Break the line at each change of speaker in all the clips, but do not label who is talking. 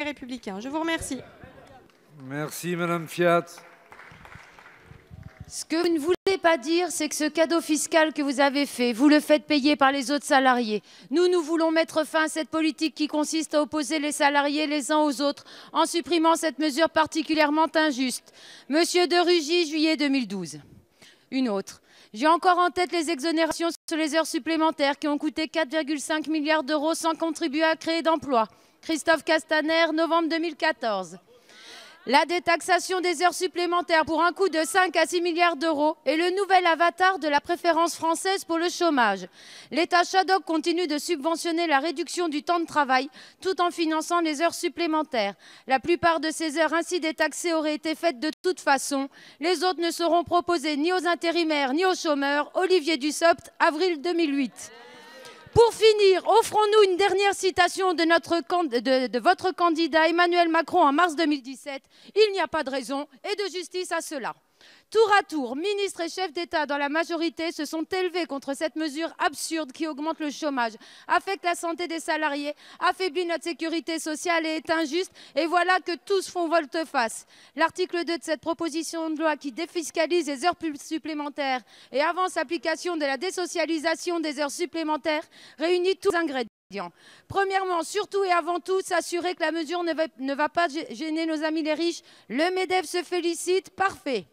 Républicains. Je vous remercie.
Merci, Madame Fiat.
Ce que vous ne voulez pas dire, c'est que ce cadeau fiscal que vous avez fait, vous le faites payer par les autres salariés. Nous voulons mettre fin à cette politique qui consiste à opposer les salariés les uns aux autres en supprimant cette mesure particulièrement injuste. Monsieur de Rugy, juillet 2012. Une autre. J'ai encore en tête les exonérations sur les heures supplémentaires qui ont coûté 4,5 milliards d'euros sans contribuer à créer d'emplois. Christophe Castaner, novembre 2014. La détaxation des heures supplémentaires pour un coût de 5 à 6 milliards d'euros est le nouvel avatar de la préférence française pour le chômage. L'État Shadok continue de subventionner la réduction du temps de travail tout en finançant les heures supplémentaires. La plupart de ces heures ainsi détaxées auraient été faites de toute façon. Les autres ne seront proposées ni aux intérimaires ni aux chômeurs. Olivier Dussopt, avril 2008. Pour finir, offrons-nous une dernière citation de votre candidat Emmanuel Macron en mars 2017. Il n'y a pas de raison et de justice à cela. Tour à tour, ministres et chefs d'État dans la majorité se sont élevés contre cette mesure absurde qui augmente le chômage, affecte la santé des salariés, affaiblit notre sécurité sociale et est injuste. Et voilà que tous font volte-face. L'article 2 de cette proposition de loi qui défiscalise les heures supplémentaires et avance l'application de la désocialisation des heures supplémentaires réunit tous les ingrédients. Premièrement, surtout et avant tout, s'assurer que la mesure ne va pas gêner nos amis les riches. Le MEDEF se félicite, parfait.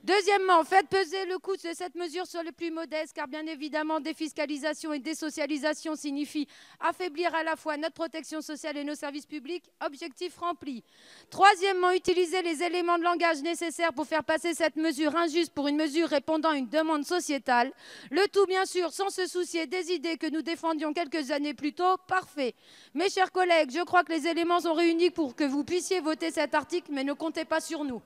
Deuxièmement, faites peser le coût de cette mesure sur les plus modestes, car bien évidemment, défiscalisation et désocialisation signifient affaiblir à la fois notre protection sociale et nos services publics. Objectif rempli. Troisièmement, utilisez les éléments de langage nécessaires pour faire passer cette mesure injuste pour une mesure répondant à une demande sociétale. Le tout, bien sûr, sans se soucier des idées que nous défendions quelques années plus tôt. Parfait. Mes chers collègues, je crois que les éléments sont réunis pour que vous puissiez voter cet article, mais ne comptez pas sur nous.